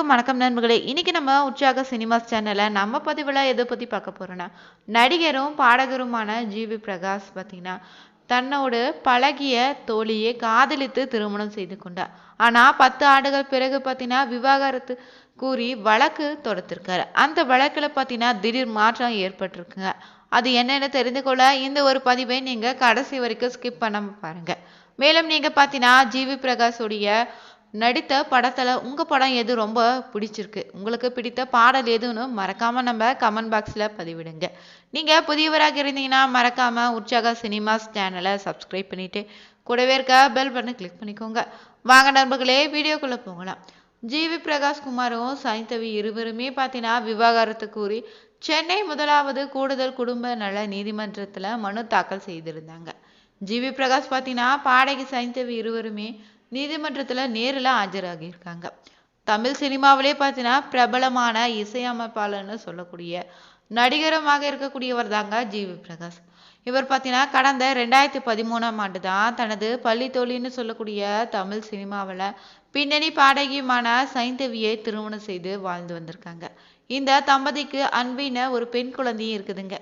அனைவருக்கும் வணக்கம் நண்பர்களே. இன்னைக்கு நம்ம உற்சாக சினிமாஸ் சேனல்ல நம்ம பதிவுல எதை பத்தி பார்க்க போறோம்னா, நடிகரும் பாடகருமான ஜிவி பிரகாஷ் பார்த்தீங்கன்னா, தன்னோட பழகிய தோழியை காதலித்து திருமணம் செய்து கொண்டார். ஆனா 10 ஆண்டுகள் பிறகு பார்த்தீங்கன்னா விவாகரத்து கூறி வழக்கு தொடுத்திருக்காரு. அந்த வழக்குல பார்த்தீங்கன்னா திடீர் மாற்றம் ஏற்பட்டிருக்குங்க. அது என்னன்னு தெரிந்து கொள்ள இந்த ஒரு பதிவை நீங்க கடைசி வரைக்கும் ஸ்கிப் பண்ணாம பாருங்க. மேலும் நீங்க பார்த்தீங்கன்னா ஜிவி பிரகாஷுடைய நடித்த படத்துல உங்க படம் எது ரொம்ப பிடிச்சிருக்கு, உங்களுக்கு பிடித்த பாடல் எதுன்னு மறக்காம நம்ம கமெண்ட் பாக்ஸ்ல பதிவிடுங்க. நீங்க புதியவராக இருந்தீங்கன்னா மறக்காம உற்சாக சினிமாஸ் சேனலை சப்ஸ்கிரைப் பண்ணிட்டு கூடவே இருக்க பெல் பட்டனை கிளிக் பண்ணிக்கோங்க. வாங்க நண்பர்களே, வீடியோக்குள்ள போகலாம். ஜிவி பிரகாஷ் குமாரும் சைந்தவி இருவருமே பார்த்தீங்கன்னா விவாகரத்து கூறி சென்னை முதலாவது கூடுதல் குடும்ப நல நீதிமன்றத்துல மனு தாக்கல் செய்திருந்தாங்க. ஜிவி பிரகாஷ் பார்த்தீங்கன்னா பாடகி சைந்தவி இருவருமே நீதிமன்றத்துல நேரில் ஆஜராகியிருக்காங்க. தமிழ் சினிமாவிலே பார்த்தீங்கன்னா பிரபலமான இசையமைப்பாளர்னு சொல்லக்கூடிய நடிகரமாக இருக்கக்கூடியவர் தாங்க ஜிவி பிரகாஷ். இவர் பார்த்தீங்கன்னா கடந்த 2013ஆம் ஆண்டு தான் தனது பள்ளி தோழின்னு சொல்லக்கூடிய தமிழ் சினிமாவில் பின்னணி பாடகியுமான சைந்தவியை திருமணம் செய்து வாழ்ந்து வந்திருக்காங்க. இந்த தம்பதிக்கு அன்பின ஒரு பெண் குழந்தையும் இருக்குதுங்க.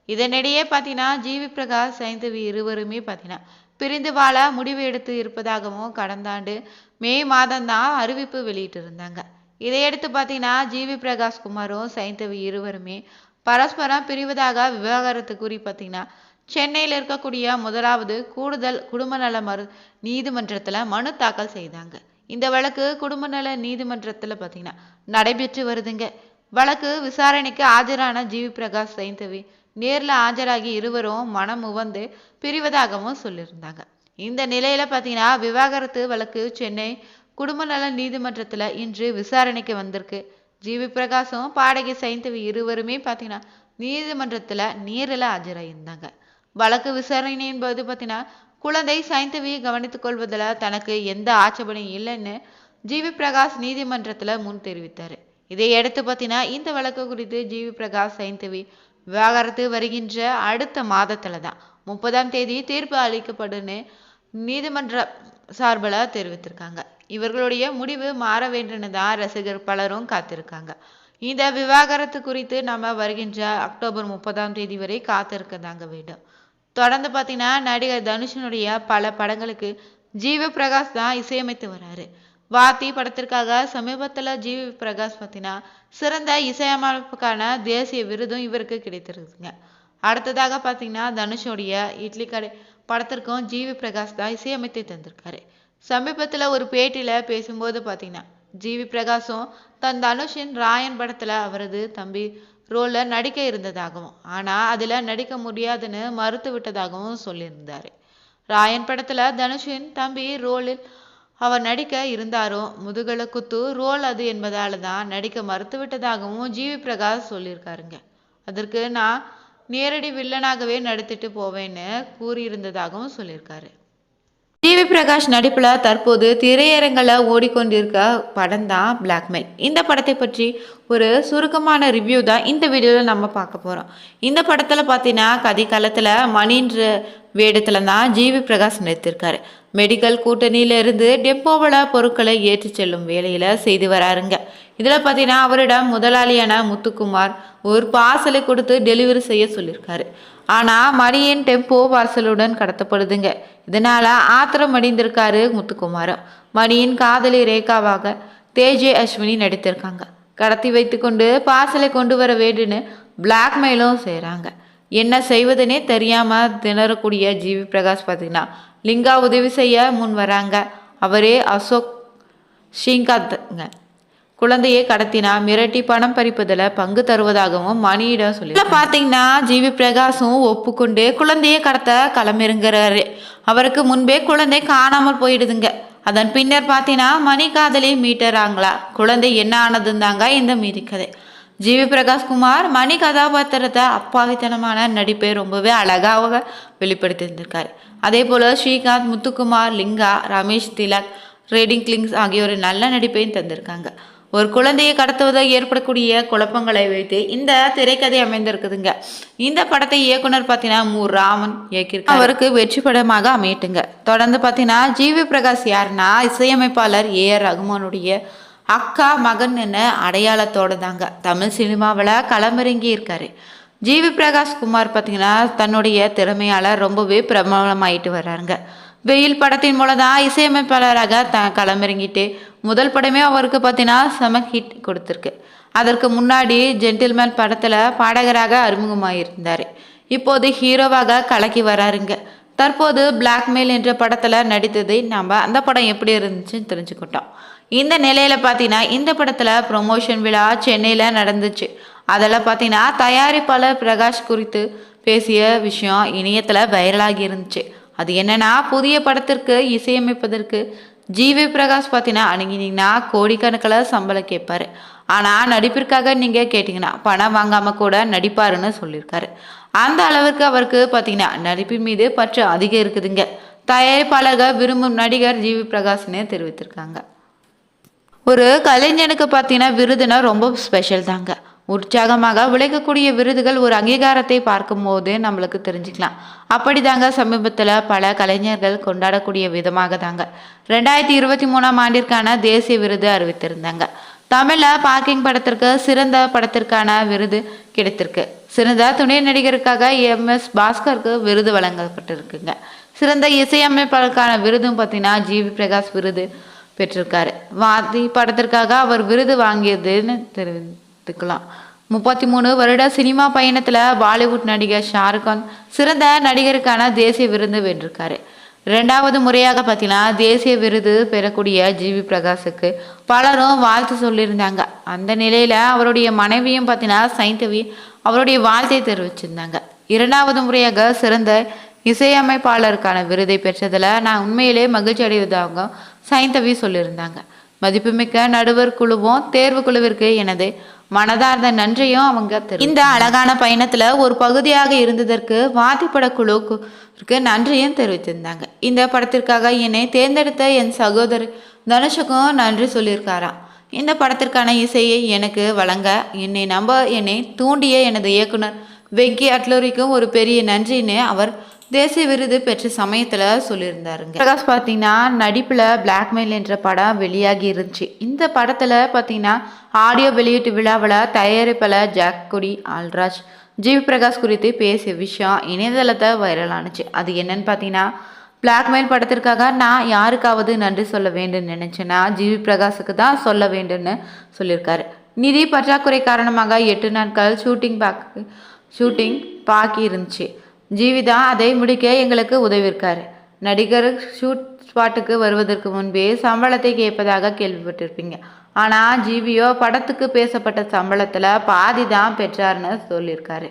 இதனிடையே பார்த்தீங்கன்னா ஜிவி பிரகாஷ் சைந்தவி இருவருமே பார்த்தீங்கன்னா பிரிந்து வாழ முடிவு எடுத்து இருப்பதாகவும் கடந்த ஆண்டு மே மாதம் தான் அறிவிப்பு வெளியிட்டு இருந்தாங்க. இதையடுத்து பார்த்தீங்கன்னா ஜிவி பிரகாஷ் குமாரும் சைந்தவி இருவருமே பரஸ்பரம் பிரிவதாக விவாகரத்து கூறி பார்த்தீங்கன்னா சென்னையில் இருக்கக்கூடிய முதலாவது கூடுதல் குடும்ப நல நீதிமன்றத்தில் மனு தாக்கல் செய்தாங்க. இந்த வழக்கு குடும்ப நல நீதிமன்றத்தில் பார்த்தீங்கன்னா நடைபெற்று வருதுங்க. வழக்கு விசாரணைக்கு ஆஜரான ஜிவி பிரகாஷ் சைந்தவி நேரில் ஆஜராகி இருவரும் மனம் உவந்து பிரிவதாகவும் சொல்லியிருந்தாங்க. இந்த நிலையில பார்த்தீங்கன்னா விவாகரத்து வழக்கு சென்னை குடும்ப நல நீதிமன்றத்தில் இன்று விசாரணைக்கு வந்திருக்கு. ஜிவி பிரகாஷும் பாடகி சைந்தவி இருவருமே பார்த்தீங்கன்னா நீதிமன்றத்தில் நேரில் ஆஜராயிருந்தாங்க. வழக்கு விசாரணையின் போது பார்த்தீங்கன்னா குழந்தை சைந்தவியை கவனித்துக் கொள்வதில் தனக்கு எந்த ஆட்சேபனையும் இல்லைன்னு ஜிவி பிரகாஷ் நீதிமன்றத்தில் முன் தெரிவித்தார். இதையடுத்து பார்த்தீங்கன்னா இந்த வழக்கு குறித்து ஜிவி பிரகாஷ் சைந்தவி விவாகரத்து வருகின்ற அடுத்த மாதத்துல தான் 30ஆம் தேதி தீர்ப்பு அளிக்கப்படுன்னு நீதிமன்ற சார்பில் தெரிவித்திருக்காங்க. இவர்களுடைய முடிவு மாற வேண்டும்னு தான் ரசிகர் பலரும் காத்திருக்காங்க. இந்த விவாகரத்து குறித்து நம்ம வருகின்ற அக்டோபர் 30ஆம் தேதி வரை காத்திருக்க தாங்க வேண்டும். தொடர்ந்து பார்த்தீங்கன்னா நடிகர் தனுஷனுடைய பல படங்களுக்கு ஜிவி பிரகாஷ் தான் இசையமைத்து வராரு. வாத்தி படத்திற்காக சமீபத்தில் ஜிவி பிரகாஷ் பார்த்தீங்கன்னா சிறந்த இசையமைப்புக்கான தேசிய விருதும் இவருக்கு கிடைத்திருக்குங்க. அடுத்ததாக பார்த்தீங்கன்னா தனுஷோடைய இட்லி கடை படத்திற்கும் ஜிவி பிரகாஷ் தான் இசையமைத்து தந்திருக்காரு. சமீபத்தில் ஒரு பேட்டியில பேசும்போது பார்த்தீங்கன்னா ஜிவி பிரகாஷும் தன் தனுஷின் ராயன் படத்துல அவரது தம்பி ரோல்ல நடிக்க இருந்ததாகவும் ஆனா அதுல நடிக்க முடியாதுன்னு மறுத்து விட்டதாகவும் சொல்லியிருந்தாரு. ராயன் படத்துல தனுஷின் தம்பி ரோலில் அவர் நடிக்க இருந்தாரோ முதுகல குத்து ரோல் அது என்பதால தான் நடிக்க மறுத்துவிட்டதாகவும் ஜிவி பிரகாஷ் சொல்லியிருக்காருங்க. அதற்கு நான் நேரடி வில்லனாகவே நடித்துட்டு போவேன்னு கூறியிருந்ததாகவும் சொல்லியிருக்காரு. ஜிவி பிரகாஷ் நடிப்புல தற்போது திரையரங்கில் ஓடிக்கொண்டிருக்க படம் தான் பிளாக்மெயில். இந்த படத்தை பற்றி ஒரு சுருக்கமான ரிவ்யூ தான் இந்த வீடியோவில் நம்ம பார்க்க போகிறோம். இந்த படத்தில் பார்த்தீங்கன்னா கதைக்காலத்தில் மணின்ற வேடத்துல தான் ஜிவி பிரகாஷ் நடித்திருக்காரு. மெடிக்கல் கூட்டணியிலிருந்து டெம்போவில் பொருட்களை ஏற்றி செல்லும் வேலையில் செய்து வராருங்க. இதில் பார்த்தீங்கன்னா அவரிடம் முதலாளியான முத்துக்குமார் ஒரு பார்சலை கொடுத்து டெலிவரி செய்ய சொல்லியிருக்காரு. ஆனால் மணியின் டெம்போ பார்சலுடன் கடத்தப்படுதுங்க. இதனால் ஆத்திரம் அடைந்திருக்காரு முத்துக்குமாரும். மணியின் காதலி ரேகாவாக தேஜே அஸ்வினி நடித்திருக்காங்க. கடத்தி வைத்து கொண்டு பார்சலை கொண்டு வர வேண்டுன்னு பிளாக்மெயிலும் செய்கிறாங்க. என்ன செய்வதுனே தெரியாமல் திணறக்கூடிய ஜிவி பிரகாஷ் பார்த்தீங்கன்னா லிங்கா உதவி செய்ய முன் வராங்க. அவரே அசோக் ஸ்ரீகாந்த்ங்க குழந்தையை கடத்தினா மிரட்டி பணம் பறிப்பதில் பங்கு தருவதாகவும் மணியிடம் சொல்லி பார்த்தீங்கன்னா ஜிவி பிரகாஷும் ஒப்புக்கொண்டு குழந்தையை கடத்த களமிறங்குறாரு. அவருக்கு முன்பே குழந்தை காணாமல் போயிடுதுங்க. அதன் பின்னர் பார்த்தீங்கன்னா மணி காதலி மீட்டராங்களா குழந்தை என்ன ஆனதுந்தாங்க இந்த மீறி கதை. ஜிவி பிரகாஷ் குமார் மணி கதாபாத்திரத்தை அப்பாவித்தனமான நடிப்பை ரொம்பவே அழகாக வெளிப்படுத்தியிருந்திருக்காரு. அதே போல் ஸ்ரீகாந்த், முத்துக்குமார், லிங்கா, ரமேஷ் திலக், ரேடிங் கிளிங்ஸ் ஆகியோர் நல்ல நடிப்பையும் தந்திருக்காங்க. ஒரு குழந்தையை கடத்துவதில் ஏற்படக்கூடிய குழப்பங்களை வைத்து இந்த திரைக்கதை அமைந்திருக்குதுங்க. இந்த படத்தை இயக்குனர் பார்த்தீங்கன்னா மு. ராமன் இயக்கியிருக்காரு. அவருக்கு வெற்றி படமாக அமையட்டுங்க. தொடர்ந்து பார்த்தீங்கன்னா ஜிவி பிரகாஷ் யாருன்னா இசையமைப்பாளர் ஏ.ஆர். ரகுமானுடைய அக்கா மகன்னு அடையாளத்தோட தாங்க தமிழ் சினிமாவில் களமிறங்கி இருக்காரு. ஜிவி பிரகாஷ் குமார் பார்த்தீங்கன்னா தன்னுடைய திறமையால் ரொம்பவே பிரபலமாயிட்டு வர்றாருங்க. வெயில் படத்தின் மூலம் தான் இசையமைப்பாளராக களமிறங்கிட்டு முதல் படமே அவருக்கு பார்த்தீங்கன்னா செம ஹிட் கொடுத்துருக்கு. அதற்கு முன்னாடி ஜென்டில்மேன் படத்தில் பாடகராக அறிமுகமாயிருந்தார். இப்போது ஹீரோவாக கலக்கி வராருங்க. தற்போது பிளாக்மெயில் என்ற படத்தில் நடித்தது நம்ம அந்த படம் எப்படி இருந்துச்சுன்னு தெரிஞ்சுக்கிட்டோம். இந்த நிலையில் பார்த்தீங்கன்னா இந்த படத்தில் ப்ரொமோஷன் விழா சென்னையில் நடந்துச்சு. அதில் பார்த்தீங்கன்னா தயாரிப்பாளர் பிரகாஷ் குறித்து பேசிய விஷயம் இணையத்தில் வைரலாகி இருந்துச்சு. அது என்னன்னா, புதிய படத்திற்கு இசையமைப்பதற்கு ஜிவி பிரகாஷ் பார்த்தீங்கன்னா அணுகினீங்கன்னா கோடிக்கணக்கில் சம்பளம் கேட்பாரு. ஆனால் நடிப்பிற்காக நீங்கள் கேட்டிங்கன்னா பணம் வாங்காமல் கூட நடிப்பாருன்னு சொல்லியிருக்காரு. அந்த அளவுக்கு அவருக்கு பார்த்தீங்கன்னா நடிப்பின் மீது பற்று அதிகம் இருக்குதுங்க. தயாரிப்பாளர்கள் விரும்பும் நடிகர் ஜிவி பிரகாஷ்னு தெரிவித்திருக்காங்க. ஒரு கலைஞனுக்கு பார்த்தீங்கன்னா விருதுனா ரொம்ப ஸ்பெஷல் தாங்க. உற்சாகமாக விளைக்கக்கூடிய விருதுகள் ஒரு அங்கீகாரத்தை பார்க்கும்போது நம்மளுக்கு தெரிஞ்சுக்கலாம். அப்படி தாங்க சமீபத்தில் பல கலைஞர்கள் கொண்டாடக்கூடிய விதமாக தாங்க 2023ஆம் ஆண்டிற்கான தேசிய விருது அறிவித்திருந்தாங்க. தமிழில் பார்க்கிங் படத்திற்கு சிறந்த படத்திற்கான விருது கிடைத்திருக்கு. சிறந்த துணை நடிகருக்காக MS பாஸ்கருக்கு விருது வழங்கப்பட்டிருக்குங்க. சிறந்த இசையமைப்பாளருக்கான விருதும் பார்த்தீங்கன்னா ஜிவி பிரகாஷ் விருது பெற்றிருக்காரு. வாதி படத்திற்காக அவர் விருது வாங்கியதுன்னு தெரிவித்துக்கலாம். 33 வருட சினிமா பயணத்தில் பாலிவுட் நடிகர் ஷாருக்கான் சிறந்த நடிகருக்கான தேசிய விருது வென்றிருக்காரு. 2வது முறையாக பார்த்தீங்கன்னா தேசிய விருது பெறக்கூடிய ஜிவி பிரகாஷுக்கு பலரும் வாழ்த்து சொல்லியிருந்தாங்க. அந்த நிலையில் அவருடைய மனைவியும் பார்த்தீங்கன்னா சைந்தவி அவருடைய வாழ்த்தை தெரிவிச்சிருந்தாங்க. 2வது முறையாக சிறந்த இசையமைப்பாளருக்கான விருதை பெற்றதில் நான் உண்மையிலே மகிழ்ச்சி அடைவதாக சைந்தவி சொல்லியிருந்தாங்க. மதிப்புமிக்க நடுவர் குழுவும் தேர்வு குழுவிற்கு எனது மனதார்ந்த நன்றியும் அவங்க இந்த அழகான பயணத்தில் ஒரு பகுதியாக இருந்ததற்கு வாதிப்பட குழுக்கு நன்றியும் தெரிவித்திருந்தாங்க. இந்த படத்திற்காக என்னை தேர்ந்தெடுத்த என் சகோதரி தனுஷுக்கும் நன்றி சொல்லியிருக்காராம். இந்த படத்திற்கான இசையை எனக்கு வழங்க என்னை தூண்டிய எனது இயக்குனர் வெங்கி அட்லூரிக்கும் ஒரு பெரிய நன்றின்னு அவர் தேசிய விருது பெற்ற சமயத்தில் சொல்லியிருந்தாருங்க. பிரகாஷ் பார்த்தீங்கன்னா நடிப்பில் பிளாக்மெயில் என்ற படம் வெளியாகி இருந்துச்சு. இந்த படத்தில் பார்த்தீங்கன்னா ஆடியோ வெளியீட்டு விழாவில் தயாரிப்பாளர் ஜாக்குடி ஆல்ராஜ் ஜிவி பிரகாஷ் குறித்து பேசிய விஷயம் இணையதளத்தை வைரலானுச்சு. அது என்னன்னு பார்த்தீங்கன்னா, பிளாக்மெயில் படத்திற்காக நான் யாருக்காவது நன்றி சொல்ல வேண்டும் நினைச்சேன்னா ஜிவி பிரகாஷுக்கு தான் சொல்ல வேண்டும்னு சொல்லியிருக்காரு. நிதி பற்றாக்குறை காரணமாக 8 நாட்கள் ஷூட்டிங் பாக்கி இருந்துச்சு. ஜிவி தான் அதை முடிக்க எங்களுக்கு உதவியிருக்காரு. நடிகர் ஷூட் ஸ்பாட்டுக்கு வருவதற்கு முன்பே சம்பளத்தை கேட்பதாக கேள்விப்பட்டிருப்பீங்க. ஆனால் ஜிவியோ படத்துக்கு பேசப்பட்ட சம்பளத்தில் பாதி தான் பெற்றார்னு சொல்லியிருக்காரு.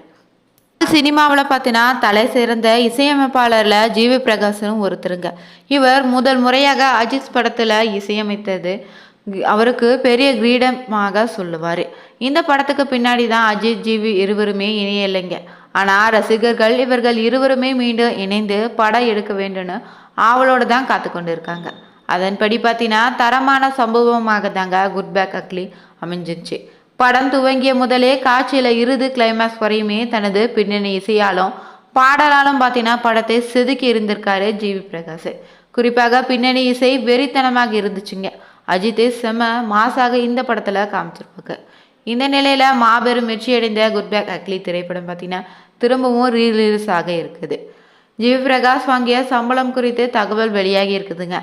சினிமாவில் பார்த்தீங்கன்னா தலை சிறந்த இசையமைப்பாளரில் ஜிவி பிரகாஷும் ஒருத்தருங்க. இவர் முதல் முறையாக அஜித் படத்தில் இசையமைத்தது அவருக்கு பெரிய கிரீடமாக சொல்லுவார். இந்த படத்துக்கு பின்னாடி தான் அஜித் ஜிவி இருவருமே இணையலைங்க. ஆனால் ரசிகர்கள் இவர்கள் இருவருமே மீண்டும் இணைந்து படம் எடுக்க வேண்டும்னு ஆவலோடு தான் காத்து கொண்டு இருக்காங்க. அதன்படி பார்த்தீங்கன்னா தரமான சம்பவமாக தாங்க குட் பேக் அக்லி அமைஞ்சிச்சு. படம் துவங்கிய முதலே காட்சியில் இறுதி கிளைமேக்ஸ் வரையுமே தனது பின்னணி இசையாலும் பாடலாலும் பார்த்தீங்கன்னா படத்தை செதுக்கி இருந்திருக்காரு ஜிவி பிரகாஷ். குறிப்பாக பின்னணி இசை வெறித்தனமாக இருந்துச்சுங்க. அஜித்தை செம மாசாக இந்த படத்தில் காமிச்சிருப்பாங்க. இந்த நிலையில் மாபெரும் வெற்றியடைந்த குட் பேக் அக்லி திரைப்படம் பார்த்தீங்கன்னா திரும்பவும் ரீரிலீஸ் ஆக இருக்குது. ஜிவி பிரகாஷ் வாங்கிய சம்பளம் குறித்து தகவல் வெளியாகி இருக்குதுங்க.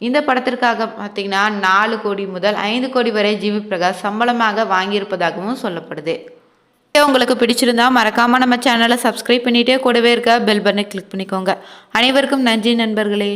இந்த படத்திற்காக பார்த்தீங்கன்னா 4 கோடி முதல் 5 கோடி வரை ஜிவி பிரகாஷ் சம்பளமாக வாங்கியிருப்பதாகவும் சொல்லப்படுது. உங்களுக்கு பிடிச்சிருந்தா மறக்காமல் நம்ம சேனலை சப்ஸ்கிரைப் பண்ணிவிட்டு கூடவே இருக்க பெல் பட்டனை கிளிக் பண்ணிக்கோங்க. அனைவருக்கும் நன்றி நண்பர்களே.